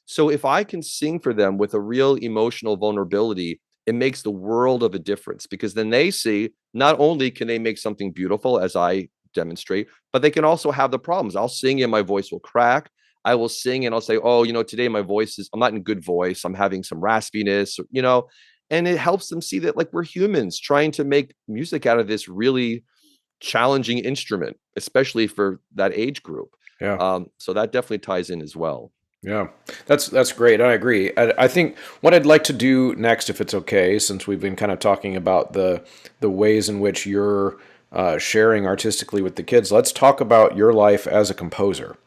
so if I can sing for them with a real emotional vulnerability, it makes the world of a difference, because then they see not only can they make something beautiful as I demonstrate, but they can also have the problems. I'll sing and my voice will crack. I will sing and I'll say, oh, today my voice I'm not in good voice. I'm having some raspiness, and it helps them see that, like, we're humans trying to make music out of this really challenging instrument, especially for that age group. Yeah. So that definitely ties in as well. Yeah, that's great. I agree. I think what I'd like to do next, if it's okay, since we've been kind of talking about the ways in which you're sharing artistically with the kids, let's talk about your life as a composer.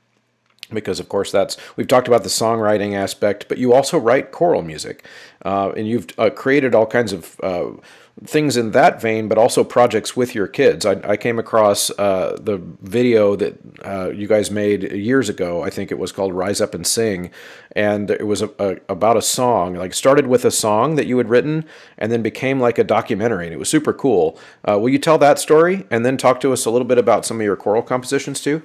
Because, of course, we've talked about the songwriting aspect, but you also write choral music, and you've created all kinds of things in that vein, but also projects with your kids. I came across the video that you guys made years ago. I think it was called Rise Up and Sing, and it was about a song, like started with a song that you had written and then became like a documentary, and it was super cool. Will you tell that story and then talk to us a little bit about some of your choral compositions too?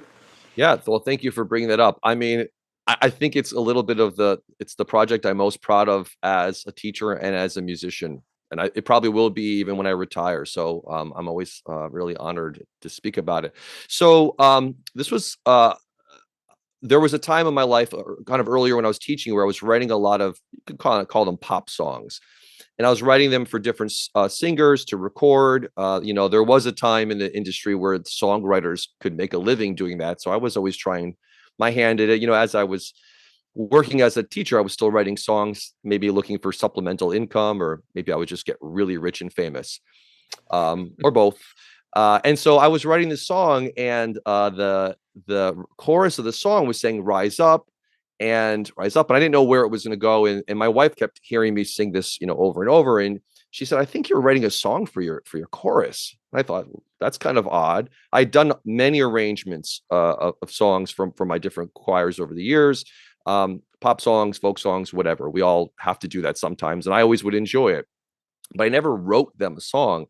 Yeah, well, thank you for bringing that up. I mean, I think it's a little bit of it's the project I'm most proud of as a teacher and as a musician. And it probably will be even when I retire. So I'm always really honored to speak about it. So this was, there was a time in my life, kind of earlier when I was teaching, where I was writing a lot of, you could call them pop songs. And I was writing them for different singers to record. There was a time in the industry where songwriters could make a living doing that. So I was always trying my hand at it. As I was working as a teacher, I was still writing songs, maybe looking for supplemental income, or maybe I would just get really rich and famous, or both. And so I was writing this song, and the chorus of the song was saying "Rise Up" and "Rise Up," and I didn't know where it was going to go. And my wife kept hearing me sing this, over and over. And she said, "I think you're writing a song for your chorus." And I thought, well, that's kind of odd. I'd done many arrangements of songs for my different choirs over the years, pop songs, folk songs, whatever. We all have to do that sometimes, and I always would enjoy it, but I never wrote them a song.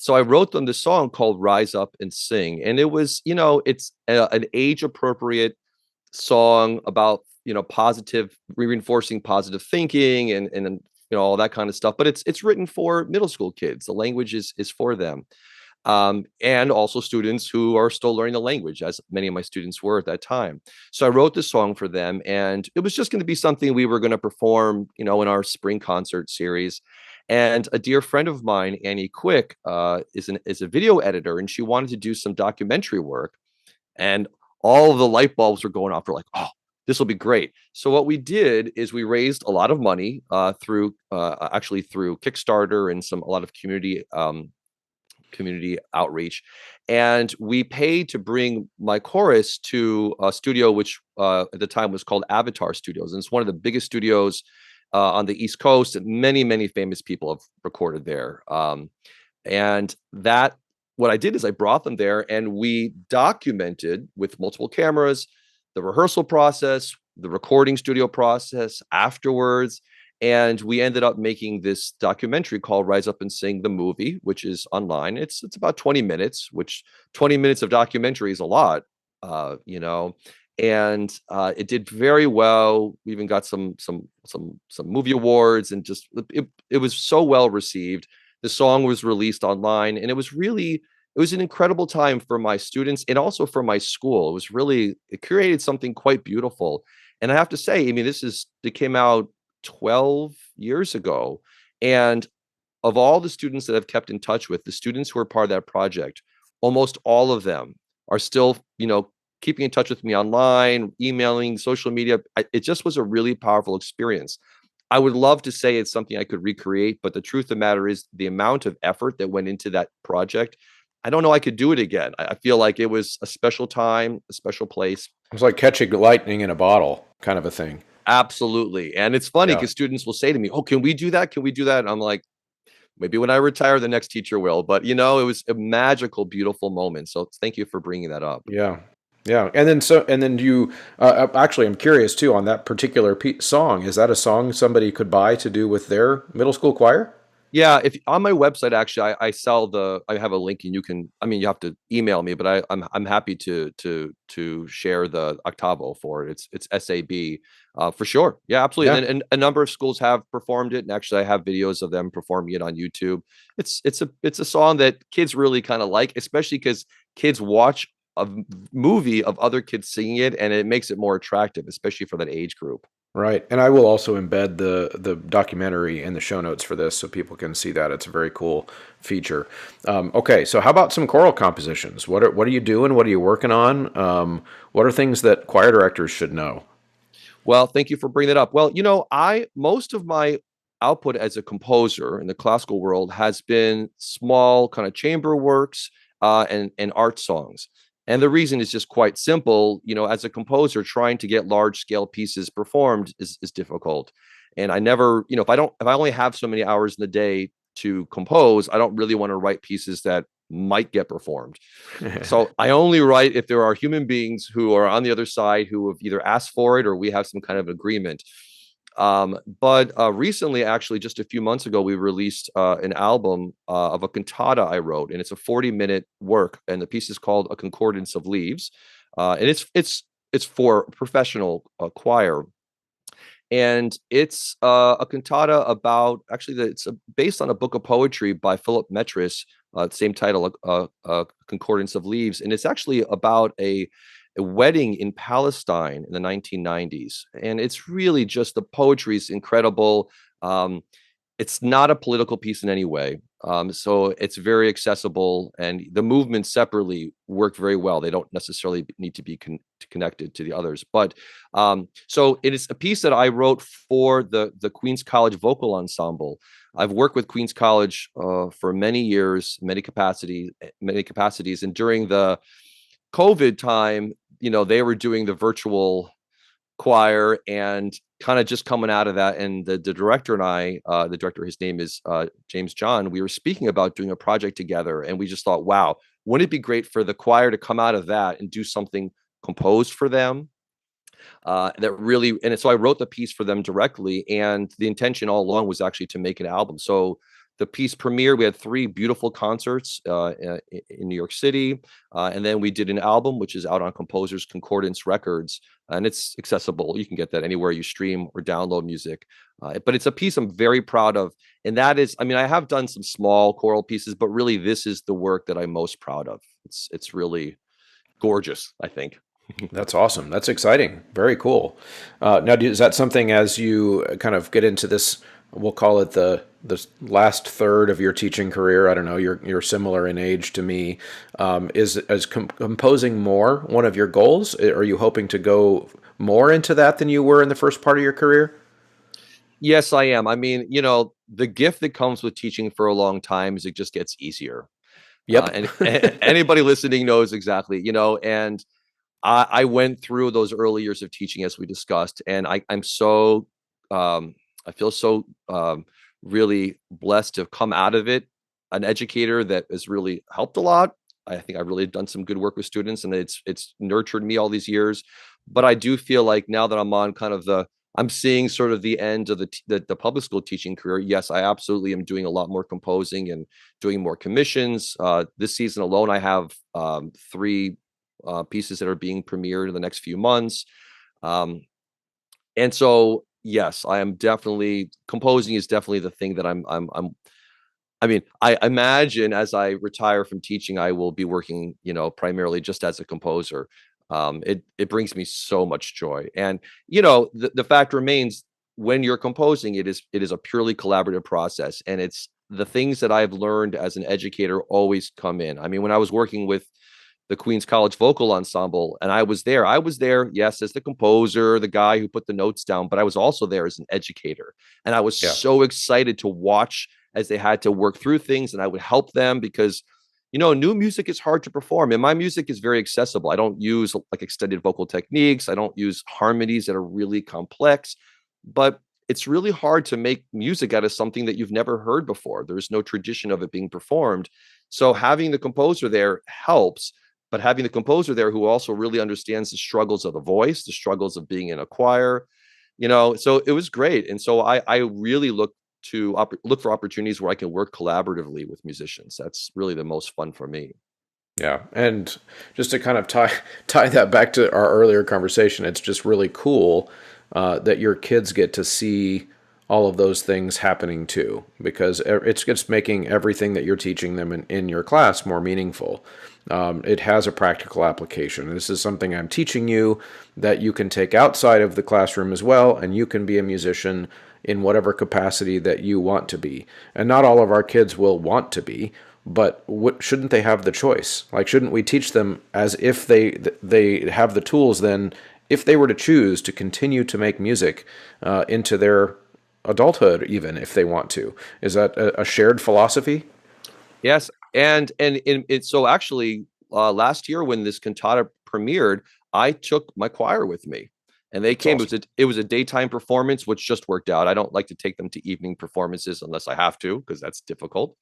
So I wrote them this song called Rise Up and Sing. And it was, it's an age appropriate song about, positive, reinforcing positive thinking and all that kind of stuff. But it's written for middle school kids. The language is for them. And also students who are still learning the language, as many of my students were at that time. So I wrote this song for them, and it was just going to be something we were going to perform, in our spring concert series. And a dear friend of mine, Annie Quick, is a video editor, and she wanted to do some documentary work. And all of the light bulbs were going off. We're like, oh, this will be great. So what we did is we raised a lot of money through Kickstarter and a lot of community outreach. And we paid to bring my chorus to a studio, which at the time was called Avatar Studios. And it's one of the biggest studios on the East Coast. And many, many famous people have recorded there. And what I did is I brought them there and we documented with multiple cameras the rehearsal process, the recording studio process afterwards. And we ended up making this documentary called Rise Up and Sing the Movie, which is online. It's about 20 minutes, which 20 minutes of documentary is a lot, and it did very well. We even got some movie awards, and just it was so well received. The song was released online, and it was an incredible time for my students and also for my school. It created something quite beautiful. And I have to say, I mean, it came out 12 years ago. And of all the students that I've kept in touch with, the students who are part of that project, almost all of them are still, keeping in touch with me online, emailing, social media. It just was a really powerful experience. I would love to say it's something I could recreate, but the truth of the matter is the amount of effort that went into that project, I don't know I could do it again. I feel like it was a special time, a special place. It was like catching lightning in a bottle kind of a thing. Absolutely. And it's funny Yeah. because students will say to me, oh, can we do that? Can we do that? And I'm like, maybe when I retire, the next teacher will. But, it was a magical, beautiful moment. So thank you for bringing that up. Yeah. Yeah. And then you, actually, I'm curious too on that particular song. Is that a song somebody could buy to do with their middle school choir? Yeah, if on my website, actually, I have a link, and you have to email me, but I'm happy to share the octavo for it. It's SAB, for sure. Yeah, absolutely. Yeah. And a number of schools have performed it, and actually I have videos of them performing it on YouTube. It's a song that kids really kind of like, especially because kids watch a movie of other kids singing it, and it makes it more attractive, especially for that age group. Right. And I will also embed the documentary in the show notes for this so people can see that. It's a very cool feature. Okay, so how about some choral compositions? What are you doing? What are you working on? What are things that choir directors should know? Well, thank you for bringing that up. Well, most of my output as a composer in the classical world has been small kind of chamber works and art songs. And the reason is just quite simple. As a composer, trying to get large scale pieces performed is difficult. And I never, if I only have so many hours in the day to compose, I don't really want to write pieces that might get performed. So I only write if there are human beings who are on the other side who have either asked for it or we have some kind of agreement. But recently, actually, just a few months ago, we released an album of a cantata I wrote, and it's a 40-minute work, and the piece is called "A Concordance of Leaves," and it's for professional choir, and it's a cantata about it's based on a book of poetry by Philip Metris, same title, "Concordance of Leaves," and it's actually about a wedding in Palestine in the 1990s. And it's really just the poetry is incredible. It's not a political piece in any way. So it's very accessible, and the movements separately work very well. They don't necessarily need to be connected to the others. But so it is a piece that I wrote for the Queens College Vocal Ensemble. I've worked with Queens College for many years, many capacities. And during the COVID time, they were doing the virtual choir and kind of just coming out of that. And the director and I, the director, his name is James John, we were speaking about doing a project together. And we just thought, wow, wouldn't it be great for the choir to come out of that and do something composed for them? And so I wrote the piece for them directly. And the intention all along was actually to make an album. So the piece premiere. We had 3 beautiful concerts in New York City, and then we did an album which is out on Composers Concordance Records, and it's accessible. You can get that anywhere you stream or download music. But it's a piece I'm very proud of, and that is, I mean, I have done some small choral pieces, but really this is the work that I'm most proud of. It's really gorgeous, I think. That's awesome. That's exciting. Very cool. Now, is that something as you kind of get into this, we'll call it the last third of your teaching career? I don't know. You're similar in age to me. Is composing more one of your goals? Are you hoping to go more into that than you were in the first part of your career? Yes, I am. I mean, the gift that comes with teaching for a long time is it just gets easier. Yep. And anybody listening knows exactly, and I went through those early years of teaching as we discussed, and I'm so I feel so really blessed to have come out of it an educator that has really helped a lot. I think I've really done some good work with students, and it's nurtured me all these years. But I do feel like now that I'm on kind of I'm seeing sort of the end of the public school teaching career. Yes, I absolutely am doing a lot more composing and doing more commissions. This season alone, I have 3 pieces that are being premiered in the next few months. And so, yes, I am definitely composing is definitely the thing that I mean, I imagine as I retire from teaching, I will be working, primarily just as a composer. It brings me so much joy, and the fact remains, when you're composing, it is a purely collaborative process, and it's the things that I've learned as an educator always come in. I mean, when I was working with the Queen's College Vocal Ensemble, and I was there, yes, as the composer, the guy who put the notes down, but I was also there as an educator. And I was Yeah. so excited to watch as they had to work through things, and I would help them because, new music is hard to perform, and my music is very accessible. I don't use like extended vocal techniques. I don't use harmonies that are really complex, but it's really hard to make music out of something that you've never heard before. There's no tradition of it being performed. So having the composer there helps, but having the composer there who also really understands the struggles of the voice, the struggles of being in a choir, so it was great. And so I really look for opportunities where I can work collaboratively with musicians. That's really the most fun for me. Yeah, and just to kind of tie that back to our earlier conversation, it's just really cool that your kids get to see all of those things happening too, because it's just making everything that you're teaching them in your class more meaningful. It has a practical application. This is something I'm teaching you that you can take outside of the classroom as well, and you can be a musician in whatever capacity that you want to be. And not all of our kids will want to be, but shouldn't they have the choice? Like, shouldn't we teach them as if they have the tools then, if they were to choose to continue to make music into their adulthood, even if they want to? Is that a shared philosophy? Yes, and it's so actually last year when this cantata premiered, I took my choir with me, and they It's came. awesome. It was a daytime performance, which just worked out. I don't like to take them to evening performances unless I have to, because that's difficult.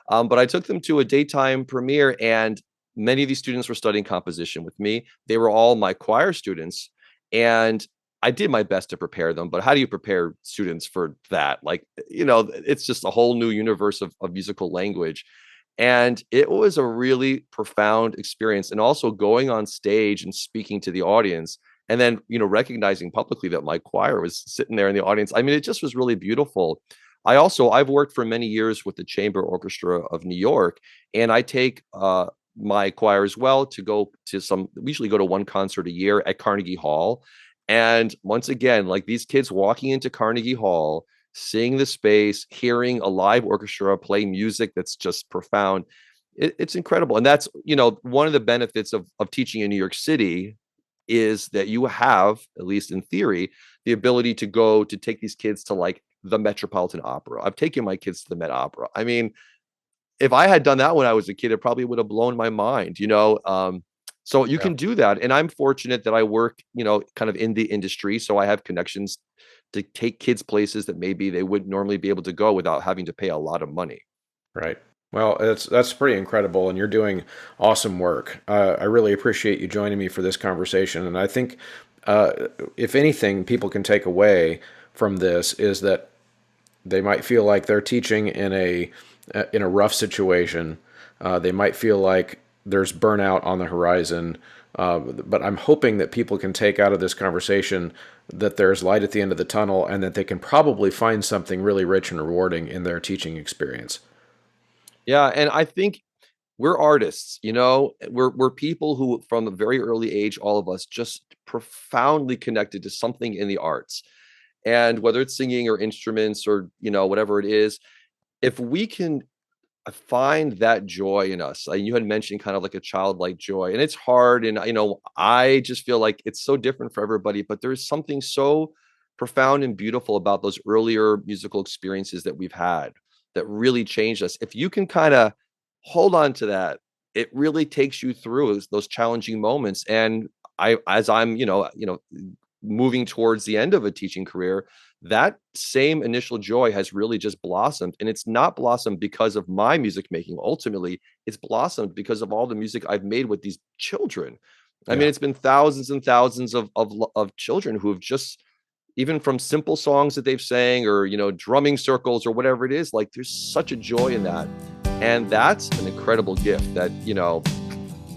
But I took them to a daytime premiere, and many of these students were studying composition with me. They were all my choir students, and I did my best to prepare them. But how do you prepare students for that? Like, it's just a whole new universe of musical language. And it was a really profound experience. And also going on stage and speaking to the audience, and then, recognizing publicly that my choir was sitting there in the audience. I mean, it just was really beautiful. I've worked for many years with the Chamber Orchestra of New York, and I take my choir as well to go to we usually go to one concert a year at Carnegie Hall. And once again, like these kids walking into Carnegie Hall, seeing the space, hearing a live orchestra play music that's just profound. It's incredible. And that's, one of the benefits of teaching in New York City is that you have, at least in theory, the ability to go to take these kids to like the Metropolitan Opera. I've taken my kids to the Met Opera. I mean, if I had done that when I was a kid, it probably would have blown my mind. So you Yeah. can do that. And I'm fortunate that I work, kind of in the industry. So I have connections to take kids places that maybe they wouldn't normally be able to go without having to pay a lot of money. Right. Well, that's pretty incredible, and you're doing awesome work. I really appreciate you joining me for this conversation, and I think, if anything, people can take away from this is that They might feel like they're teaching in a rough situation. They might feel like there's burnout on the horizon. But I'm hoping that people can take out of this conversation that there's light at the end of the tunnel, and that they can probably find something really rich and rewarding in their teaching experience. Yeah, and I think we're artists, we're people who from a very early age, all of us just profoundly connected to something in the arts. And whether it's singing or instruments or, whatever it is, if we can find that joy in us. You had mentioned kind of like a childlike joy, and it's hard. And, I just feel like it's so different for everybody, but there's something so profound and beautiful about those earlier musical experiences that we've had that really changed us. If you can kind of hold on to that, it really takes you through those challenging moments. And as I'm, moving towards the end of a teaching career, that same initial joy has really just blossomed. And it's not blossomed because of my music making. Ultimately, it's blossomed because of all the music I've made with these children. I mean, Yeah. it's been thousands and thousands of children who have just, even from simple songs that they've sang or, drumming circles or whatever it is, like there's such a joy in that. And that's an incredible gift that,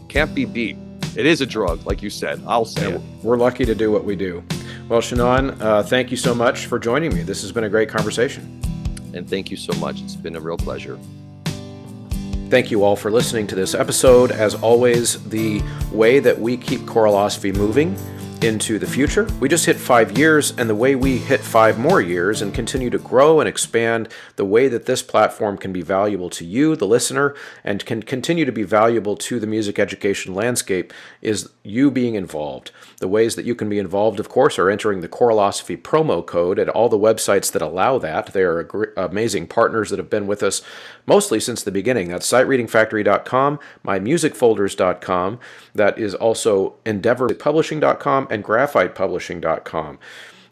can't be beat. It is a drug, like you said. I'll say Yeah, it. we're lucky to do what we do. Well, Shanan, thank you so much for joining me. This has been a great conversation. And thank you so much. It's been a real pleasure. Thank you all for listening to this episode. As always, the way that we keep Choralosophy moving into the future, we just hit 5 years, and the way we hit 5 more years and continue to grow and expand, the way that this platform can be valuable to you, the listener, and can continue to be valuable to the music education landscape is you being involved. The ways that you can be involved, of course, are entering the Choralosophy promo code at all the websites that allow that. They are amazing partners that have been with us mostly since the beginning. That's sitereadingfactory.com, mymusicfolders.com. That is also endeavorpublishing.com and graphitepublishing.com.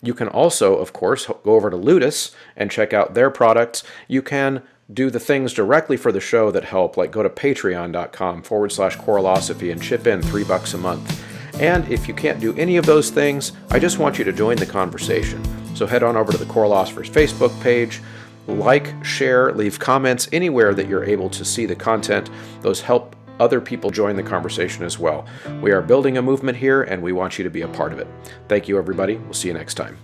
You can also, of course, go over to Ludus and check out their products. You can do the things directly for the show that help, like go to patreon.com/Choralosophy and chip in $3 a month. And if you can't do any of those things, I just want you to join the conversation. So head on over to the Choralosophers Facebook page, like, share, leave comments anywhere that you're able to see the content. Those help other people join the conversation as well. We are building a movement here, and we want you to be a part of it. Thank you, everybody. We'll see you next time.